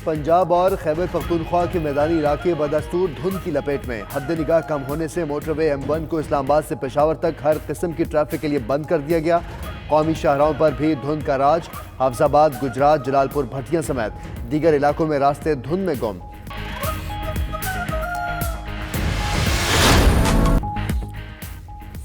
پنجاب اور خیبر پختونخوا کے میدانی علاقے بدستور دھند کی لپیٹ میں. حد نگاہ کم ہونے سے موٹر وے M1 کو اسلام آباد سے پشاور تک ہر قسم کی ٹریفک کے لیے بند کر دیا گیا. قومی شاہراہوں پر بھی دھند کا راج. حافظ آباد، گجرات، جلال پور، بھٹیاں سمیت دیگر علاقوں میں راستے دھند میں گم.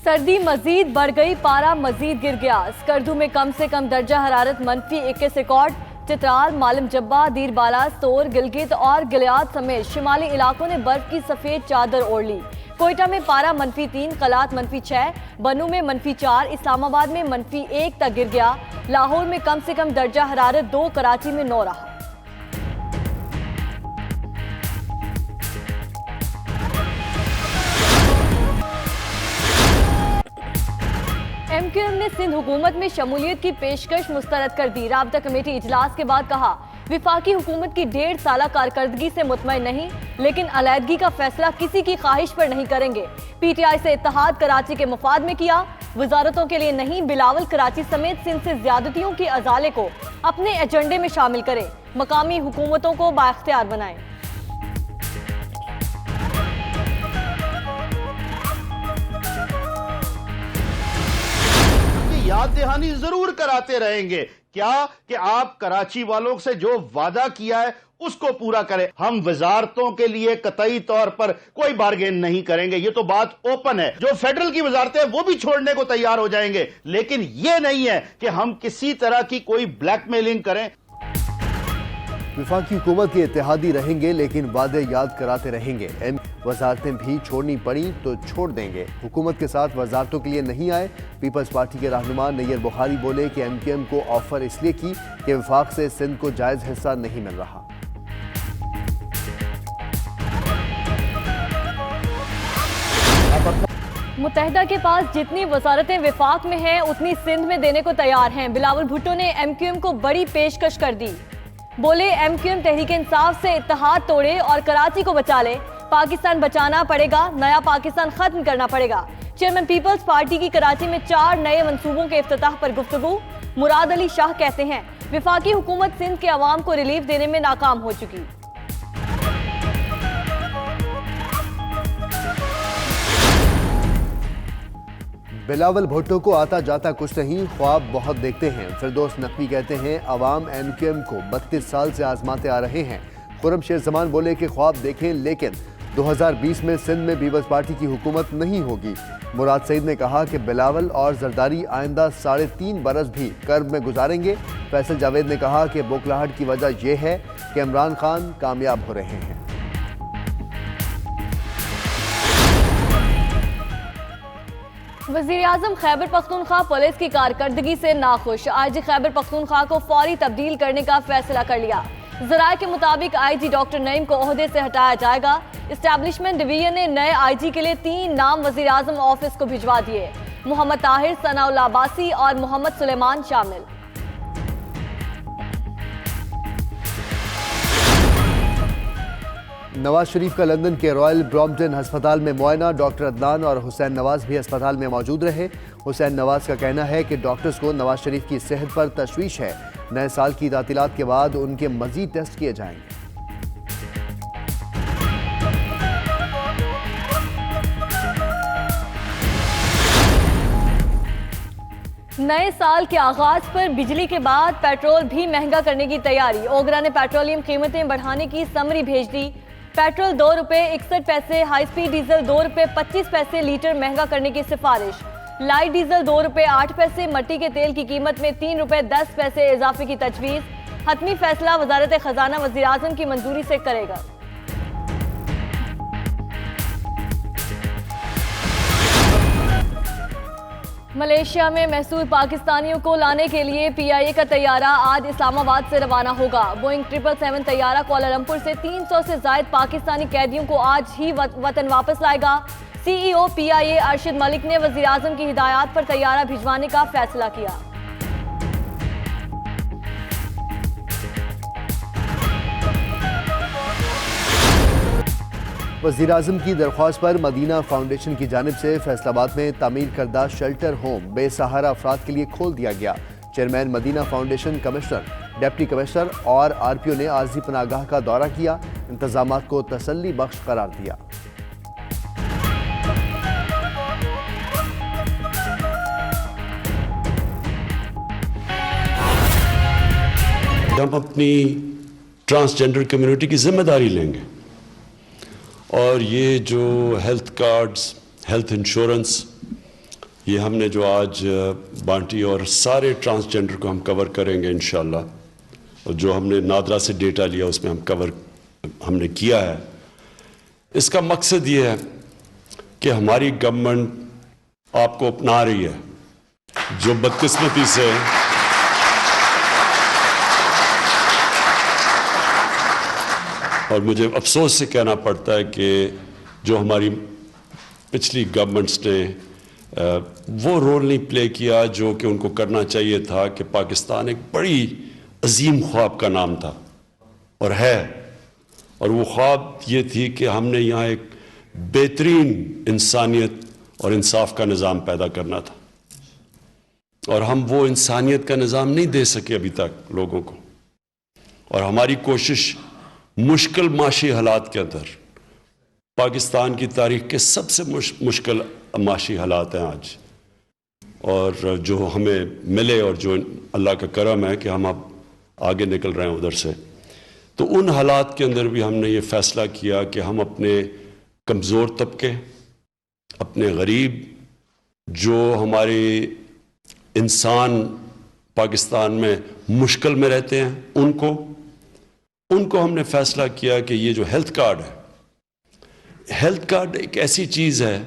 سردی مزید بڑھ گئی، پارا مزید گر گیا. اسکردو میں کم سے کم درجہ حرارت -21 ریکارڈ. چترال، مالم جبہ، دیر بالا، سور، گلگت اور گلیات سمیت شمالی علاقوں نے برف کی سفید چادر اوڑھ لی. کوئٹہ میں پارا -3، قلات -6، بنو میں -4، اسلام آباد میں -1 تک گر گیا. لاہور میں کم سے کم درجہ حرارت 2، کراچی میں 9 رہا. MQM نے سندھ حکومت میں شمولیت کی پیشکش مسترد کر دی. رابطہ کمیٹی اجلاس کے بعد کہا، وفاقی حکومت کی 1.5 سالہ کارکردگی سے مطمئن نہیں، لیکن علیحدگی کا فیصلہ کسی کی خواہش پر نہیں کریں گے. PTI سے اتحاد کراچی کے مفاد میں کیا، وزارتوں کے لیے نہیں. بلاول کراچی سمیت سندھ سے زیادتیوں کے ازالے کو اپنے ایجنڈے میں شامل کریں، مقامی حکومتوں کو بااختیار بنائیں. یاد دہانی ضرور کراتے رہیں گے کیا کہ آپ کراچی والوں سے جو وعدہ کیا ہے اس کو پورا کریں. ہم وزارتوں کے لیے قطعی طور پر کوئی بارگین نہیں کریں گے، یہ تو بات اوپن ہے. جو فیڈرل کی وزارتیں وہ بھی چھوڑنے کو تیار ہو جائیں گے، لیکن یہ نہیں ہے کہ ہم کسی طرح کی کوئی بلیک میلنگ کریں. وفاقی حکومت کے اتحادی رہیں گے لیکن وعدے یاد کراتے رہیں گے. وزارتیں بھی چھوڑنی پڑی تو چھوڑ دیں گے. حکومت کے ساتھ وزارتوں کے لیے نہیں آئے. پیپلز پارٹی کے رہنما نیر بخاری بولے کہ MQM کو آفر اس لیے کی کہ وفاق سے سندھ کو جائز حصہ نہیں مل رہا. متحدہ کے پاس جتنی وزارتیں وفاق میں ہیں اتنی سندھ میں دینے کو تیار ہیں. بلاول بھٹو نے MQM کو بڑی پیشکش کر دی. بولے MQM تحریک انصاف سے اتحاد توڑے اور کراچی کو بچا لے. پاکستان بچانا پڑے گا، نیا پاکستان ختم کرنا پڑے گا. چیئرمین پیپلز پارٹی کی کراچی میں 4 نئے منصوبوں کے افتتاح پر گفتگو. مراد علی شاہ کہتے ہیں، وفاقی حکومت سندھ کے عوام کو ریلیف دینے میں ناکام ہو چکی. بلاول بھٹو کو آتا جاتا کچھ نہیں، خواب بہت دیکھتے ہیں. فردوس نقوی کہتے ہیں، عوام MQM کو 32 سال سے آزماتے آ رہے ہیں. خرم شیر زمان بولے کہ خواب دیکھیں لیکن 2020 میں سندھ میں پیپلز پارٹی کی حکومت نہیں ہوگی. مراد سعید نے کہا کہ بلاول اور زرداری آئندہ 3.5 برس بھی کرب میں گزاریں گے. فیصل جاوید نے کہا کہ بوکھلاہٹ کی وجہ یہ ہے کہ عمران خان کامیاب ہو رہے ہیں. وزیراعظم خیبر پختونخوا پولیس کی کارکردگی سے ناخوش. IG خیبر پختونخوا کو فوری تبدیل کرنے کا فیصلہ کر لیا. ذرائع کے مطابق IG ڈاکٹر نعیم کو عہدے سے ہٹایا جائے گا. اسٹیبلشمنٹ ڈویژن نے نئے IG کے لیے 3 نام وزیراعظم آفس کو بھجوا دیے. محمد طاہر، ثناء اللہ عباسی اور محمد سلیمان شامل. نواز شریف کا لندن کے رائل برامپٹن ہسپتال میں معائنہ. ڈاکٹر عدنان اور حسین نواز بھی ہسپتال میں موجود رہے. حسین نواز کا کہنا ہے کہ ڈاکٹرز کو نواز شریف کی صحت پر تشویش ہے. نئے سال کی تعطیلات کے بعد ان کے مزید ٹیسٹ کیے جائیں گے. نئے سال کے آغاز پر بجلی کے بعد پیٹرول بھی مہنگا کرنے کی تیاری. اوگرا نے پیٹرولیم قیمتیں بڑھانے کی سمری بھیج دی. Petrol ₹2.61، high speed diesel ₹2.25 litre مہنگا کرنے کی سفارش. لائٹ ڈیزل ₹2.08، مٹی کے تیل کی قیمت میں ₹3.10 اضافے کی تجویز. حتمی فیصلہ وزارت خزانہ وزیراعظم کی منظوری سے کرے گا. ملیشیا میں محصور پاکستانیوں کو لانے کے لیے PIA کا طیارہ آج اسلام آباد سے روانہ ہوگا. بوئنگ 777 طیارہ کوالالمپور سے 300 سے زائد پاکستانی قیدیوں کو آج ہی وطن واپس لائے گا. CEO PIA ارشد ملک نے وزیراعظم کی ہدایات پر طیارہ بھجوانے کا فیصلہ کیا. وزیراعظم کی درخواست پر مدینہ فاؤنڈیشن کی جانب سے فیصل آباد میں تعمیر کردہ شیلٹر ہوم بے سہارا افراد کے لیے کھول دیا گیا. چیئرمین مدینہ فاؤنڈیشن کمشنر ڈپٹی کمشنر اور آر پی او نے عارضی پناہ گاہ کا دورہ کیا، انتظامات کو تسلی بخش قرار دیا۔ ہم اپنی ٹرانسجنڈر کمیونٹی کی ذمہ داری لیں گے، اور یہ جو ہیلتھ کارڈز، ہیلتھ انشورنس، یہ ہم نے جو آج بانٹی، اور سارے ٹرانسجنڈر کو ہم کور کریں گے انشاءاللہ، اور جو ہم نے نادرا سے ڈیٹا لیا اس میں ہم نے کیا ہے۔ اس کا مقصد یہ ہے کہ ہماری گورنمنٹ آپ کو اپنا رہی ہے، جو بدقسمتی سے اور مجھے افسوس سے کہنا پڑتا ہے کہ جو ہماری پچھلی گورنمنٹس نے وہ رول نہیں پلے کیا جو کہ ان کو کرنا چاہیے تھا، کہ پاکستان ایک بڑی عظیم خواب کا نام تھا اور ہے، اور وہ خواب یہ تھی کہ ہم نے یہاں ایک بہترین انسانیت اور انصاف کا نظام پیدا کرنا تھا، اور ہم وہ انسانیت کا نظام نہیں دے سکے ابھی تک لوگوں کو، اور ہماری کوشش مشکل معاشی حالات کے اندر، پاکستان کی تاریخ کے سب سے مشکل معاشی حالات ہیں آج، اور جو ہمیں ملے اور جو اللہ کا کرم ہے کہ ہم اب آگے نکل رہے ہیں ادھر سے، تو ان حالات کے اندر بھی ہم نے یہ فیصلہ کیا کہ ہم اپنے کمزور طبقے، اپنے غریب، جو ہمارے انسان پاکستان میں مشکل میں رہتے ہیں، ان کو ہم نے فیصلہ کیا کہ یہ جو ہیلتھ کارڈ ہے، ہیلتھ کارڈ ایک ایسی چیز ہے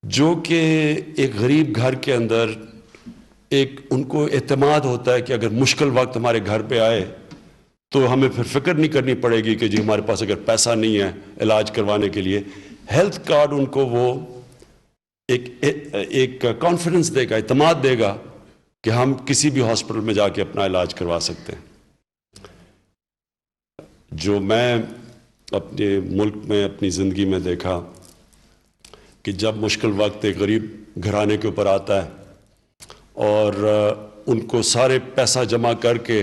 جو کہ ایک غریب گھر کے اندر ان کو اعتماد ہوتا ہے کہ اگر مشکل وقت ہمارے گھر پہ آئے تو ہمیں پھر فکر نہیں کرنی پڑے گی کہ جی ہمارے پاس اگر پیسہ نہیں ہے علاج کروانے کے لیے، ہیلتھ کارڈ ان کو وہ ایک کانفیڈنس دے گا، اعتماد دے گا کہ ہم کسی بھی ہاسپٹل میں جا کے اپنا علاج کروا سکتے ہیں۔ جو میں اپنے ملک میں اپنی زندگی میں دیکھا کہ جب مشکل وقت ایک غریب گھرانے کے اوپر آتا ہے اور ان کو سارے پیسہ جمع کر کے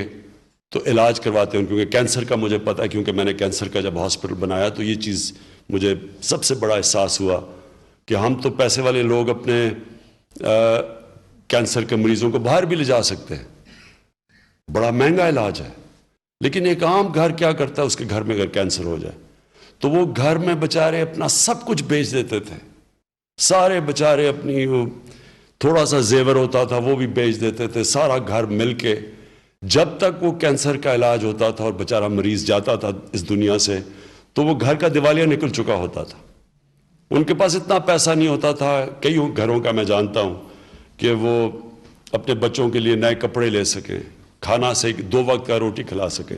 تو علاج کرواتے ہیں، کیونکہ کینسر کا مجھے پتہ ہے، کیونکہ میں نے کینسر کا جب ہاسپٹل بنایا تو یہ چیز مجھے سب سے بڑا احساس ہوا کہ ہم تو پیسے والے لوگ اپنے کینسر کے مریضوں کو باہر بھی لے جا سکتے ہیں، بڑا مہنگا علاج ہے، لیکن ایک عام گھر کیا کرتا ہے، اس کے گھر میں اگر کینسر ہو جائے تو وہ گھر میں بچارے اپنا سب کچھ بیچ دیتے تھے، سارے بچارے اپنی تھوڑا سا زیور ہوتا تھا وہ بھی بیچ دیتے تھے، سارا گھر مل کے، جب تک وہ کینسر کا علاج ہوتا تھا اور بیچارہ مریض جاتا تھا اس دنیا سے تو وہ گھر کا دیوالیہ نکل چکا ہوتا تھا، ان کے پاس اتنا پیسہ نہیں ہوتا تھا۔ کئی گھروں کا میں جانتا ہوں کہ وہ اپنے بچوں کے لیے نئے کپڑے لے سکیں، کھانا سے 2 وقت کا روٹی کھلا سکیں،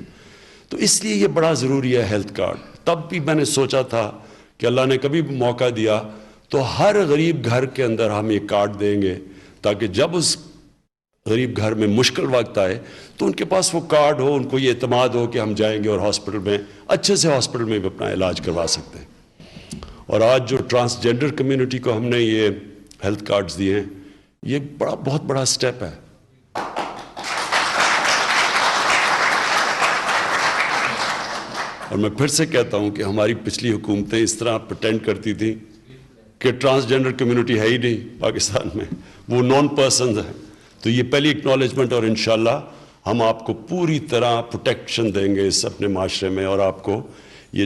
تو اس لیے یہ بڑا ضروری ہے ہیلتھ کارڈ۔ تب بھی میں نے سوچا تھا کہ اللہ نے کبھی موقع دیا تو ہر غریب گھر کے اندر ہم یہ کارڈ دیں گے، تاکہ جب اس غریب گھر میں مشکل وقت آئے تو ان کے پاس وہ کارڈ ہو، ان کو یہ اعتماد ہو کہ ہم جائیں گے اور ہاسپٹل میں اچھے سے ہاسپٹل میں بھی اپنا علاج کروا سکتے ہیں۔ اور آج جو ٹرانسجنڈر کمیونٹی کو ہم نے یہ ہیلتھ کارڈز دیے ہیں، یہ بہت بڑا سٹیپ ہے۔ اور میں پھر سے کہتا ہوں کہ ہماری پچھلی حکومتیں اس طرح پریٹینڈ کرتی تھیں کہ ٹرانسجنڈر کمیونٹی ہے ہی نہیں پاکستان میں، وہ نان پرسنز ہیں۔ تو یہ پہلی اکنالجمنٹ، اور انشاءاللہ ہم آپ کو پوری طرح پروٹیکشن دیں گے اس اپنے معاشرے میں، اور آپ کو یہ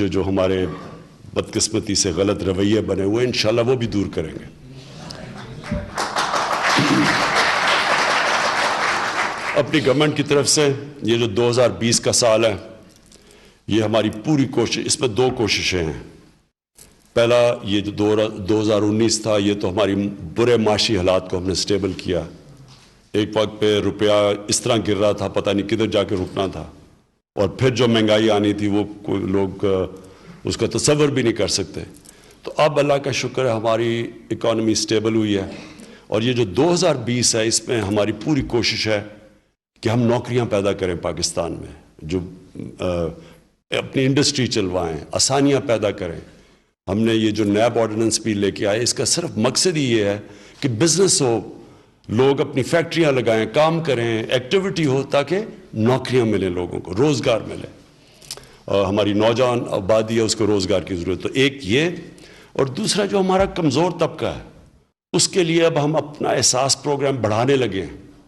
جو ہمارے بدقسمتی سے غلط رویے بنے ہوئے انشاءاللہ وہ بھی دور کریں گے۔ اپنی گورنمنٹ کی طرف سے یہ جو 2020 کا سال ہے، یہ ہماری پوری کوشش، اس میں 2 کوششیں ہیں۔ پہلا یہ جو 2019 تھا، یہ تو ہماری برے معاشی حالات کو ہم نے سٹیبل کیا۔ ایک وقت پہ روپیہ اس طرح گر رہا تھا، پتہ نہیں کدھر جا کے رکنا تھا، اور پھر جو مہنگائی آنی تھی وہ کوئی لوگ اس کا تصور بھی نہیں کر سکتے۔ تو اب اللہ کا شکر ہے ہماری اکانومی سٹیبل ہوئی ہے، اور یہ جو 2020 ہے اس میں ہماری پوری کوشش ہے کہ ہم نوکریاں پیدا کریں پاکستان میں، جو اپنی انڈسٹری چلوائیں، آسانیاں پیدا کریں۔ ہم نے یہ جو نیب آرڈیننس بھی لے کے آئے، اس کا صرف مقصد ہی یہ ہے کہ بزنس ہو، لوگ اپنی فیکٹریاں لگائیں, کام کریں, ایکٹیویٹی ہو تاکہ نوکریاں ملیں, لوگوں کو روزگار ملے. اور ہماری نوجوان آبادی ہے, اس کو روزگار کی ضرورت. تو ایک یہ, اور دوسرا جو ہمارا کمزور طبقہ ہے اس کے لیے اب ہم اپنا احساس پروگرام بڑھانے لگے ہیں.